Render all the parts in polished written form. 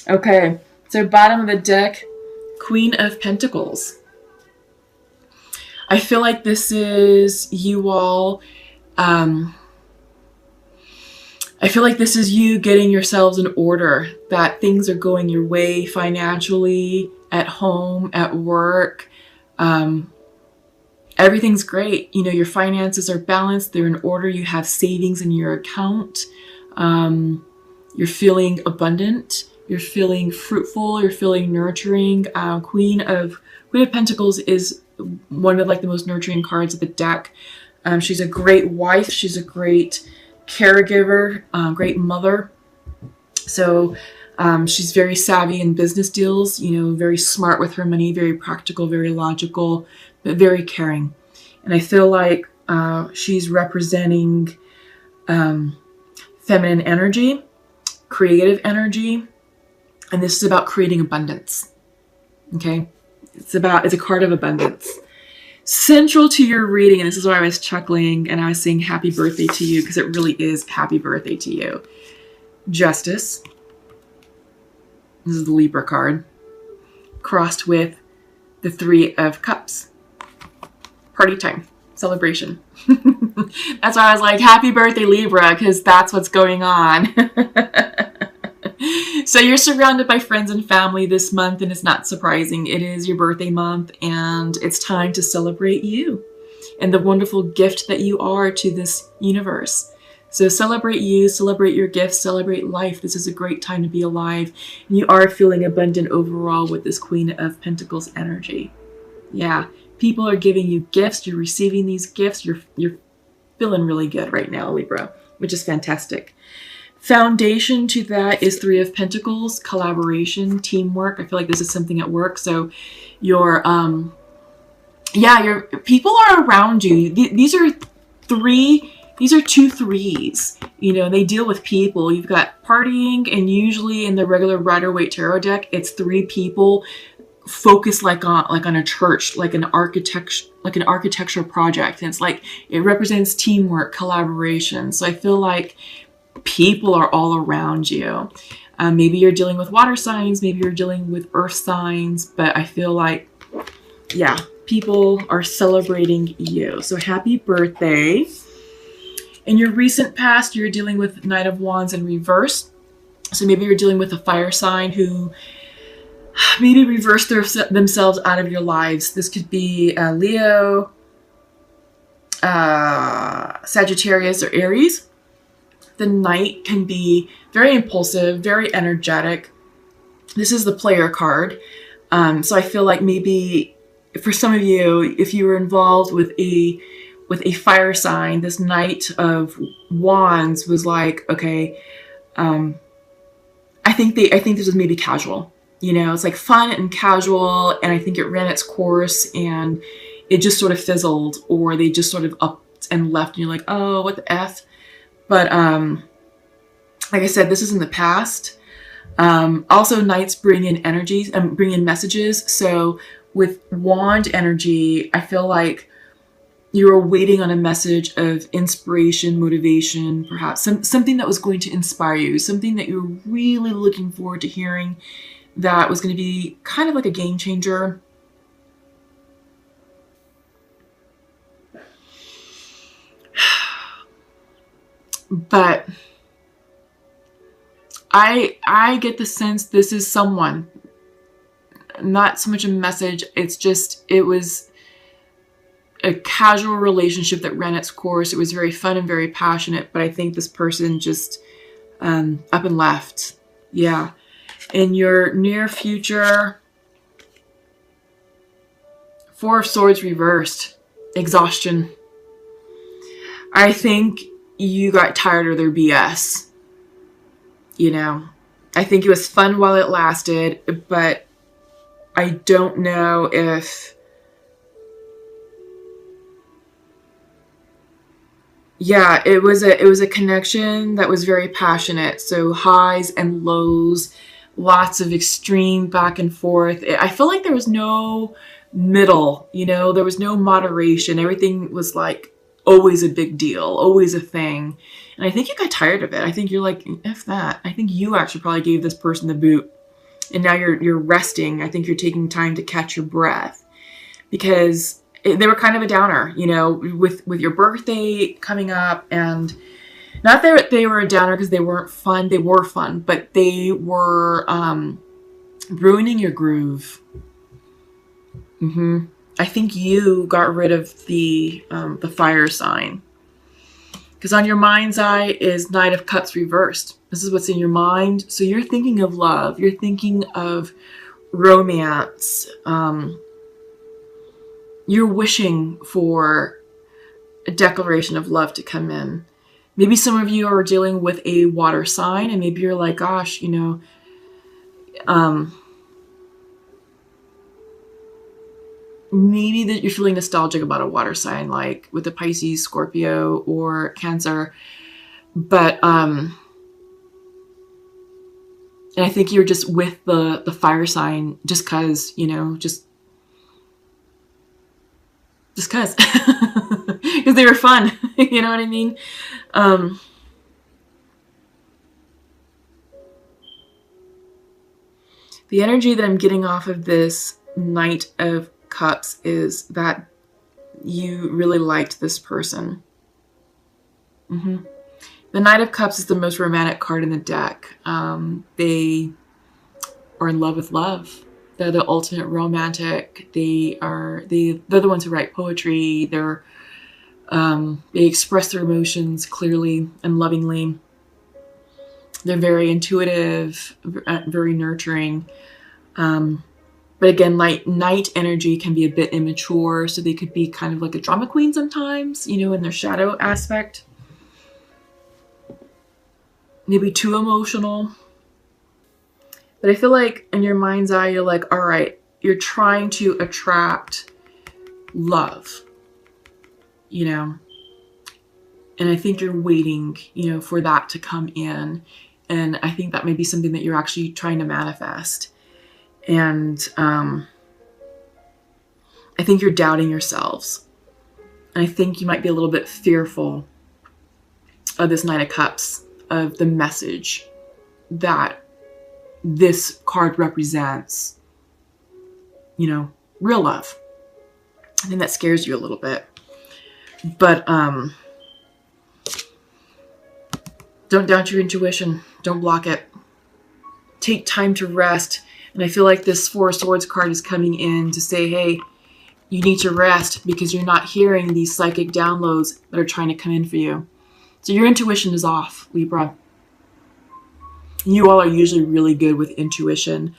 Okay, so bottom of the deck, Queen of Pentacles. I feel like this is you all. I feel like this is you getting yourselves in order, that things are going your way financially, at home, at work. Everything's great. You know, your finances are balanced. They're in order. You have savings in your account. You're feeling abundant. You're feeling fruitful. You're feeling nurturing. Queen of Pentacles is one of like the most nurturing cards of the deck. She's a great wife. She's a great caregiver, great mother. So she's very savvy in business deals, you know, very smart with her money, very practical, very logical, but very caring. And I feel like she's representing feminine energy, creative energy, and this is about creating abundance. Okay, it's a card of abundance. Central to your reading, and this is why I was chuckling and I was saying happy birthday to you, because it really is happy birthday to you. Justice. This is the Libra card, crossed with the Three of Cups. Party time, celebration. That's why I was like, happy birthday, Libra, because that's what's going on. So you're surrounded by friends and family this month, and it's not surprising. It is your birthday month, and it's time to celebrate you and the wonderful gift that you are to this universe. So celebrate you, celebrate your gifts, celebrate life. This is a great time to be alive. And you are feeling abundant overall with this Queen of Pentacles energy. Yeah, people are giving you gifts. You're receiving these gifts. You're feeling really good right now, Libra, which is fantastic. Foundation to that is Three of Pentacles, collaboration, teamwork. I feel like this is something at work. So your people are around you. These are two threes. You know, they deal with people. You've got partying, and usually in the regular Rider-Waite tarot deck, it's three people focused like on a church, like an architectural project. And it's like it represents teamwork, collaboration. So I feel like people are all around you. Maybe you're dealing with water signs, maybe you're dealing with earth signs, but I feel like, yeah, people are celebrating you. So happy birthday. In your recent past, you're dealing with Knight of Wands in reverse. So maybe you're dealing with a fire sign who maybe reversed themselves out of your lives. This could be Leo, Sagittarius, or Aries. The Knight can be very impulsive, very energetic. This is the player card. So I feel like maybe for some of you, if you were involved with a fire sign, this Knight of Wands was like, okay, I think this was maybe casual. You know, it's like fun and casual, and I think it ran its course and it just sort of fizzled, or they just sort of upped and left, and you're like, oh, what the F? But like I said, this is in the past. Also, Knights bring in energies and bring in messages. So with Wand energy, I feel like you're waiting on a message of inspiration, motivation, perhaps something that was going to inspire you, something that you're really looking forward to hearing, that was going to be kind of like a game changer. But I get the sense this is someone, not so much a message. It was a casual relationship that ran its course. It was very fun and very passionate, but I think this person just up and left. Yeah. In your near future, Four of Swords reversed, exhaustion. I think you got tired of their BS. You know, I think it was fun while it lasted, but I don't know if, yeah, it was a connection that was very passionate. So highs and lows, lots of extreme back and forth. I feel like there was no middle, you know, there was no moderation. Everything was like always a big deal, always a thing. And I think you got tired of it. I think you're like, F that. I think you actually probably gave this person the boot. and now you're resting. I think you're taking time to catch your breath, because they were kind of a downer, you know, with your birthday coming up. And not that they were a downer because they weren't fun. They were fun, but they were ruining your groove. I think you got rid of the fire sign, because on your mind's eye is Knight of Cups reversed. This is what's in your mind. So you're thinking of love. You're thinking of romance. You're wishing for a declaration of love to come in. Maybe some of you are dealing with a water sign, and maybe you're like, gosh, you know, maybe that you're feeling nostalgic about a water sign, like with the Pisces, Scorpio, or Cancer. But and I think you're just with the fire sign just because, you know, just because because they were fun. You know what I mean? The energy that I'm getting off of this Knight of Cups is that you really liked this person. The Knight of Cups is the most romantic card in the deck. They are in love with love. They're the ultimate romantic. They're the ones who write poetry. They express their emotions clearly and lovingly. They're very intuitive, very nurturing. But again, night energy can be a bit immature, so they could be kind of like a drama queen sometimes, you know, in their shadow aspect. Maybe too emotional. But I feel like in your mind's eye, you're like, all right, you're trying to attract love, you know. And I think you're waiting, you know, for that to come in. And I think that may be something that you're actually trying to manifest. And I think you're doubting yourselves. And I think you might be a little bit fearful of this Knight of Cups, of the message that this card represents, you know, real love. I think that scares you a little bit. But don't doubt your intuition. Don't block it. Take time to rest. And I feel like this Four of Swords card is coming in to say, hey, you need to rest because you're not hearing these psychic downloads that are trying to come in for you. So your intuition is off, Libra. You all are usually really good with intuition.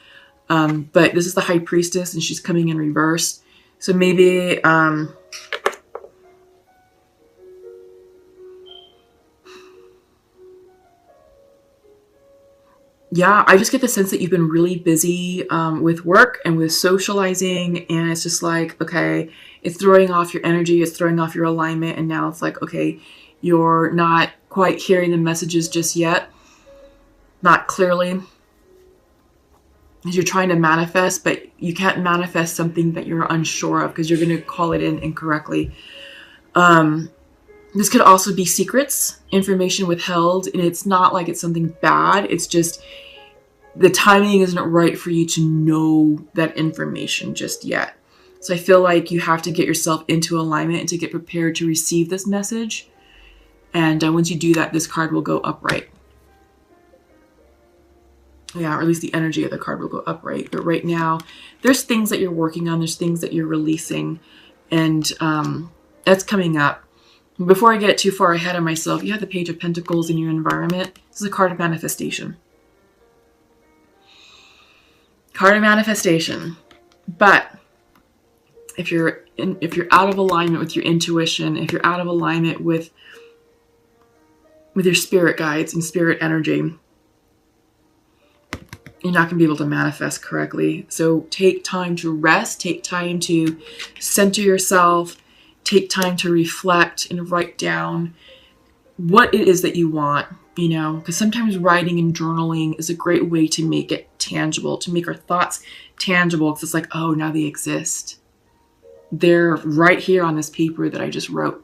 But this is the High Priestess, and she's coming in reverse. So maybe yeah, I just get the sense that you've been really busy with work and with socializing, and it's just like, okay, it's throwing off your energy, it's throwing off your alignment, and now it's like, okay, you're not quite hearing the messages just yet, not clearly, as you're trying to manifest, but you can't manifest something that you're unsure of because you're going to call it in incorrectly. This could also be secrets, information withheld, and it's not like it's something bad. It's just the timing isn't right for you to know that information just yet. So I feel like you have to get yourself into alignment and to get prepared to receive this message. And once you do that, this card will go upright. Yeah, or at least the energy of the card will go upright. But right now, there's things that you're working on. There's things that you're releasing. And that's coming up. Before I get too far ahead of myself, you have the Page of Pentacles in your environment. This is a card of manifestation. Card of manifestation. But if you're out of alignment with your intuition, if you're out of alignment with your spirit guides and spirit energy, you're not going to be able to manifest correctly. So take time to rest, take time to center yourself, take time to reflect and write down what it is that you want, you know, because sometimes writing and journaling is a great way to make it tangible, to make our thoughts tangible, because it's like, oh, now they exist. They're right here on this paper that I just wrote.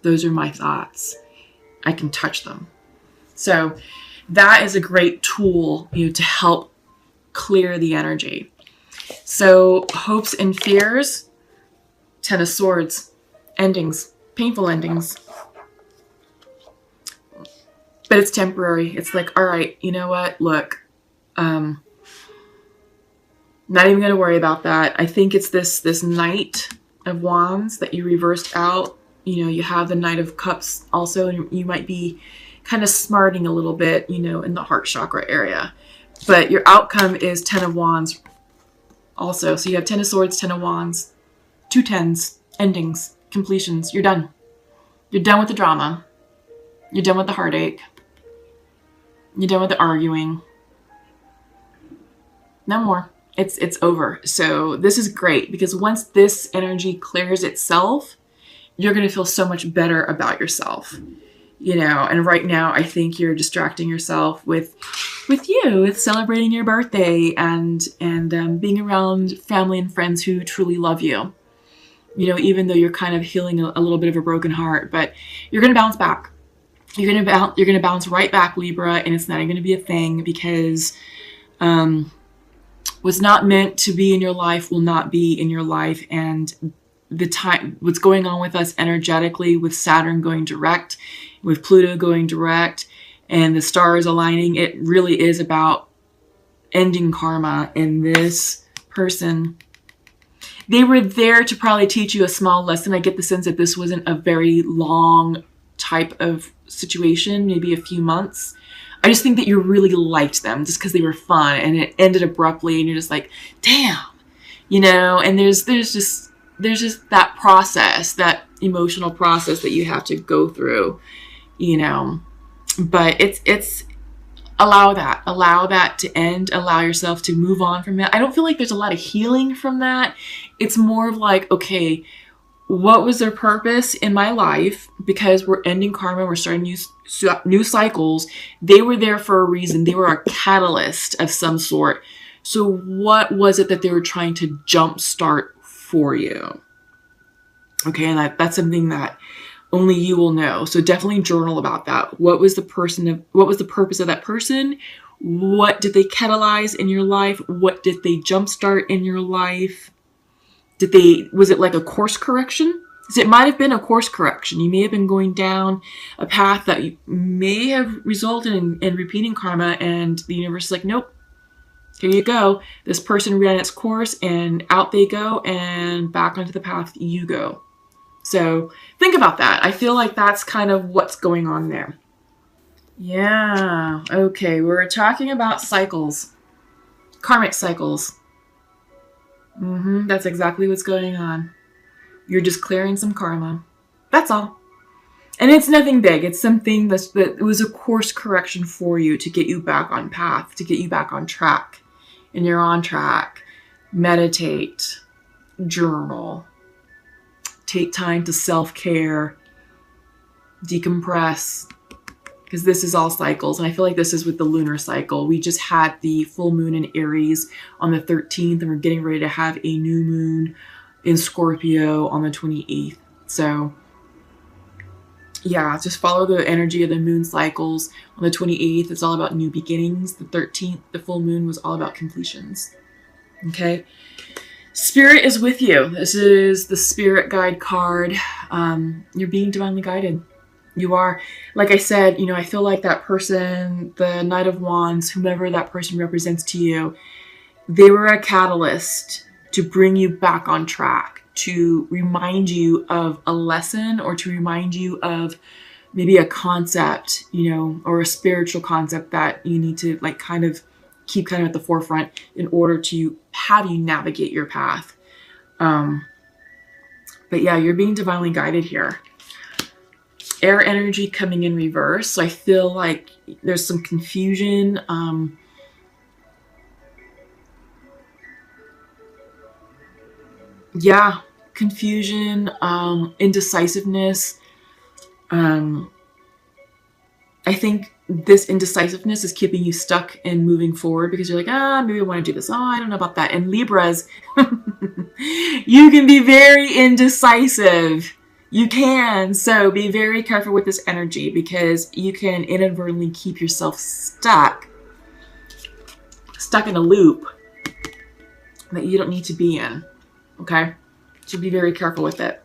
Those are my thoughts. I can touch them. So that is a great tool, you know, to help clear the energy. So hopes and fears, 10 of Swords, endings, painful endings. But it's temporary. It's like, all right, you know what? Look, not even going to worry about that. I think it's this Knight of Wands that you reversed out. You know, you have the Knight of Cups also, and you might be kind of smarting a little bit, you know, in the heart chakra area. But your outcome is 10 of Wands also. So you have 10 of Swords, 10 of Wands, 2 10s, endings, completions. You're done. You're done with the drama. You're done with the heartache. You're done with the arguing. No more. It's over. So this is great because once this energy clears itself, you're going to feel so much better about yourself. You know, and right now I think you're distracting yourself with celebrating your birthday and being around family and friends who truly love you. You know, even though you're kind of healing a little bit of a broken heart, but you're going to bounce back. You're going to bounce right back, Libra, and it's not even going to be a thing because what's not meant to be in your life will not be in your life. And what's going on with us energetically, with Saturn going direct, with Pluto going direct, and the stars aligning, it really is about ending karma. And this person, they were there to probably teach you a small lesson. I get the sense that this wasn't a very long type of situation, maybe a few months. I just think that you really liked them just because they were fun, and it ended abruptly, and you're just like, damn, you know. And there's just that process, that emotional process that you have to go through, you know. But it's allow that to end, allow yourself to move on from it. I don't feel like there's a lot of healing from that. It's more of like, okay, what was their purpose in my life? Because we're ending karma, we're starting new cycles. They were there for a reason. They were a catalyst of some sort. So what was it that they were trying to jumpstart for you? Okay, and that's something that only you will know. So definitely journal about that. What was the purpose of that person? What did they catalyze in your life? What did they jumpstart in your life? Was it like a course correction? Because it might have been a course correction. You may have been going down a path that may have resulted in repeating karma, and the universe is like, nope, here you go. This person ran its course, and out they go, and back onto the path you go. So think about that. I feel like that's kind of what's going on there. Yeah. Okay. We're talking about cycles, karmic cycles. That's exactly what's going on. You're just clearing some karma. That's all. And it's nothing big. It's something that it was a course correction for you to get you back on path, to get you back on track. And you're on track. Meditate. Journal. Take time to self-care. Decompress. Because this is all cycles. And I feel like this is with the lunar cycle. We just had the full moon in Aries on the 13th. And we're getting ready to have a new moon in Scorpio on the 28th. So yeah, just follow the energy of the moon cycles. On the 28th, it's all about new beginnings. The 13th, the full moon, was all about completions. Okay. Spirit is with you. This is the spirit guide card. You're being divinely guided. You are. Like I said, you know, I feel like that person, the Knight of Wands, whomever that person represents to you, they were a catalyst to bring you back on track, to remind you of a lesson, or to remind you of maybe a concept, you know, or a spiritual concept that you need to like kind of keep kind of at the forefront in order to have you navigate your path. But yeah, you're being divinely guided here. Air energy coming in reverse. So I feel like there's some confusion. Yeah, confusion, indecisiveness. I think this indecisiveness is keeping you stuck and moving forward because you're like, maybe I want to do this. Oh, I don't know about that. And Libras, you can be very indecisive. You can. So be very careful with this energy because you can inadvertently keep yourself stuck stuck in a loop that you don't need to be in. Okay? So be very careful with it.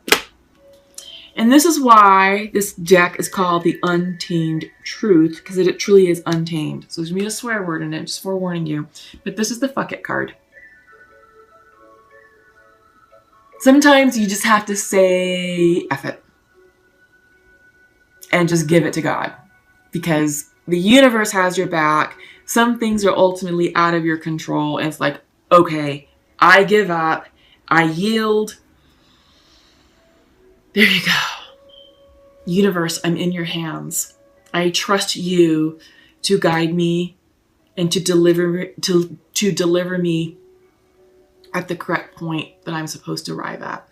And this is why this deck is called the Untamed Truth, because it truly is untamed. So there's going to be a swear word in it, just forewarning you. But this is the fuck it card. Sometimes you just have to say F it. And just give it to God. Because the universe has your back. Some things are ultimately out of your control. And it's like, okay, I give up. I yield. There you go. Universe, I'm in your hands. I trust you to guide me and to deliver me at the correct point that I'm supposed to arrive at.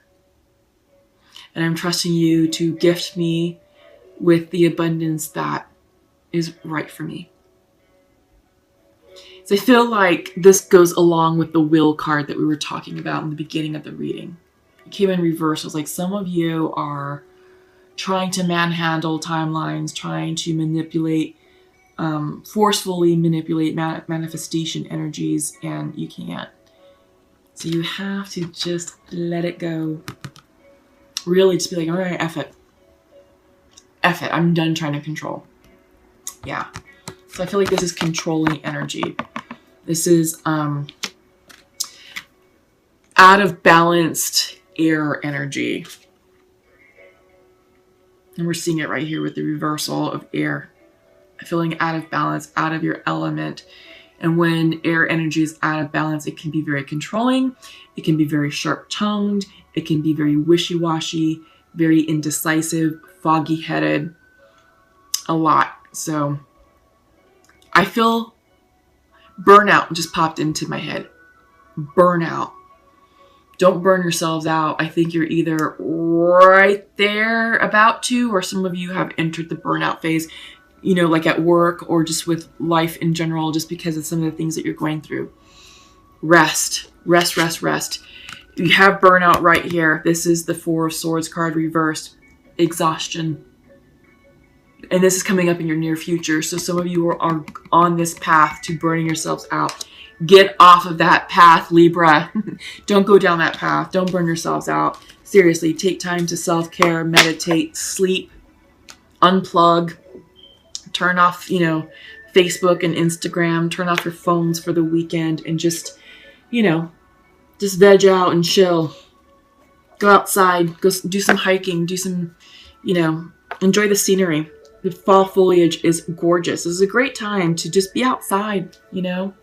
And I'm trusting you to gift me with the abundance that is right for me. So I feel like this goes along with the will card that we were talking about in the beginning of the reading. It came in reverse. It was like some of you are trying to manhandle timelines, trying to manipulate, forcefully manipulate manifestation energies, and you can't. So you have to just let it go. Really just be like, all right, F it. F it. I'm done trying to control. Yeah. So I feel like this is controlling energy. This is out of balanced air energy. And we're seeing it right here with the reversal of air. Feeling out of balance, out of your element. And when air energy is out of balance, it can be very controlling. It can be very sharp-tongued. It can be very wishy-washy, very indecisive, foggy-headed. A lot. So I feel burnout just popped into my head. Burnout. Don't burn yourselves out. I think you're either right there about to, or some of you have entered the burnout phase, you know, like at work or just with life in general, just because of some of the things that you're going through. Rest, rest, rest, rest. You have burnout right here. This is the Four of Swords card reversed. Exhaustion. And this is coming up in your near future. So some of you are on this path to burning yourselves out. Get off of that path, Libra. Don't go down that path. Don't burn yourselves out. Seriously, take time to self-care, meditate, sleep, unplug, turn off, you know, Facebook and Instagram, turn off your phones for the weekend and just, you know, just veg out and chill. Go outside, go do some hiking, do some, you know, enjoy the scenery. The fall foliage is gorgeous. This is a great time to just be outside, you know.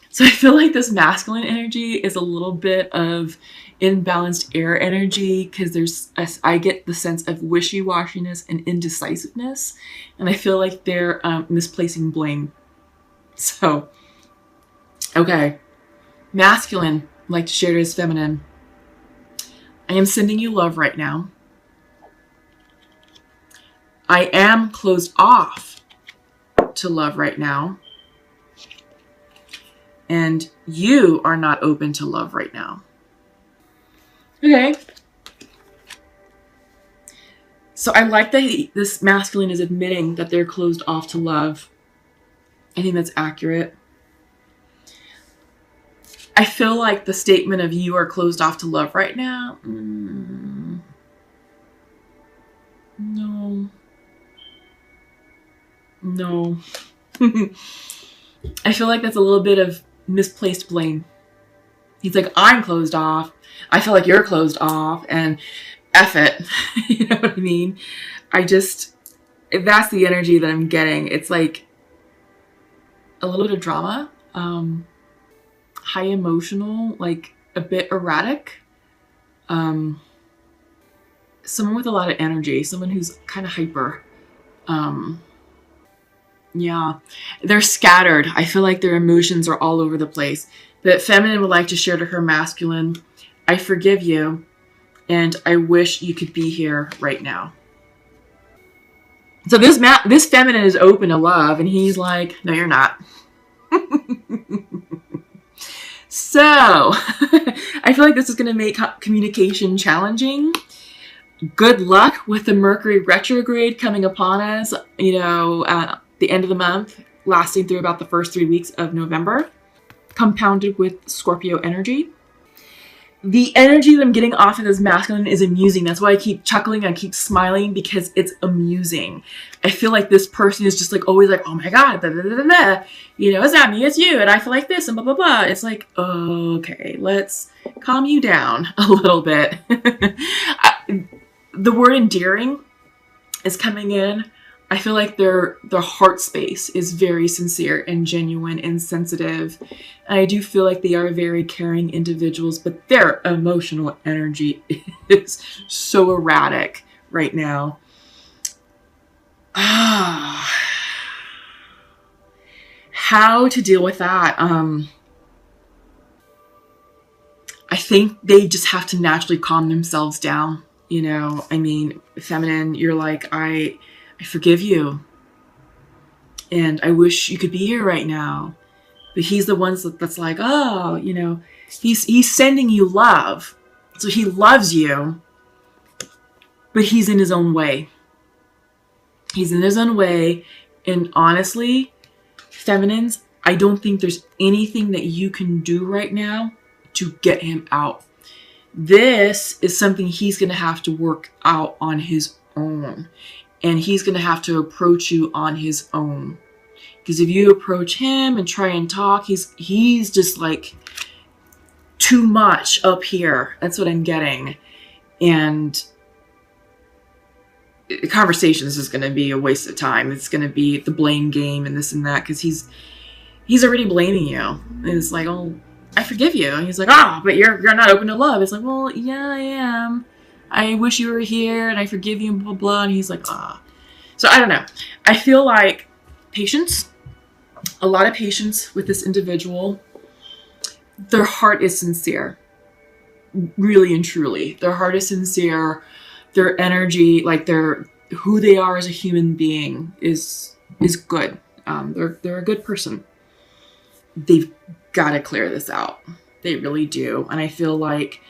So I feel like this masculine energy is a little bit of imbalanced air energy because I get the sense of wishy-washiness and indecisiveness, and I feel like they're misplacing blame. So, okay, masculine, like to share it as feminine. I am sending you love right now. I am closed off to love right now. And you are not open to love right now. Okay. So I like that this masculine is admitting that they're closed off to love. I think that's accurate. I feel like the statement of you are closed off to love right now. No. No. I feel like that's a little bit of misplaced blame. He's like, I'm closed off. I feel like you're closed off and F it. You know what I mean? That's the energy that I'm getting. It's like a little bit of drama, high emotional, like a bit erratic. Someone with a lot of energy, someone who's kind of hyper. Yeah, they're scattered. I feel like their emotions are all over the place. But feminine would like to share to her masculine, I forgive you, and I wish you could be here right now. So this feminine is open to love, and he's like, no, you're not. So, I feel like this is going to make communication challenging. Good luck with the Mercury retrograde coming upon us, you know, at the end of the month, lasting through about the first 3 weeks of November, compounded with Scorpio energy. The energy that I'm getting off of this masculine is amusing. That's why I keep chuckling, I keep smiling, because it's amusing. I feel like this person is just like always like, oh my God, blah, blah, blah, blah. You know, it's not me, it's you, and I feel like this, and blah, blah, blah. It's like, okay, let's calm you down a little bit. The word endearing is coming in. I feel like their heart space is very sincere and genuine and sensitive. And I do feel like they are very caring individuals, but their emotional energy is so erratic right now. How to deal with that? I think they just have to naturally calm themselves down. You know, I mean, feminine, you're like, I forgive you. And I wish you could be here right now. But he's the one that's like, oh, you know, he's sending you love. So he loves you, but he's in his own way. He's in his own way. And honestly, feminines, I don't think there's anything that you can do right now to get him out. This is something he's going to have to work out on his own. And he's going to have to approach you on his own. Because if you approach him and try and talk, he's just like too much up here. That's what I'm getting. And the conversations is going to be a waste of time. It's going to be the blame game and this and that. Because he's already blaming you. And it's like, oh, I forgive you. And he's like, but you're not open to love. It's like, well, yeah, I am. I wish you were here and I forgive you and blah, blah. And he's like, So I don't know. I feel like patience, a lot of patience with this individual. Their heart is sincere, really and truly. Their heart is sincere. Their energy, like who they are as a human being is good. They're a good person. They've got to clear this out. They really do. And I feel like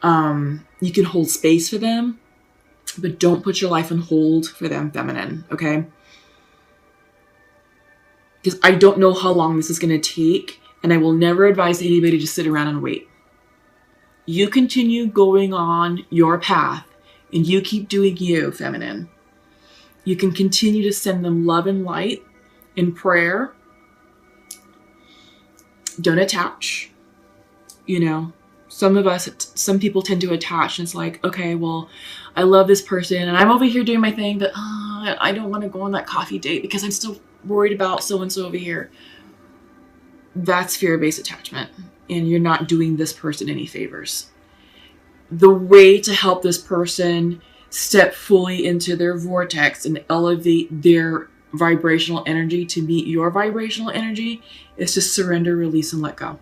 you can hold space for them, but don't put your life on hold for them, feminine, okay? Because I don't know how long this is going to take, and I will never advise anybody to sit around and wait. You continue going on your path, and you keep doing you, feminine. You can continue to send them love and light in prayer. Don't attach. You know, some people tend to attach, and it's like, okay, well, I love this person and I'm over here doing my thing, but I don't want to go on that coffee date because I'm still worried about so-and-so over here. That's fear-based attachment, and you're not doing this person any favors. The way to help this person step fully into their vortex and elevate their vibrational energy to meet your vibrational energy is to surrender, release, and let go.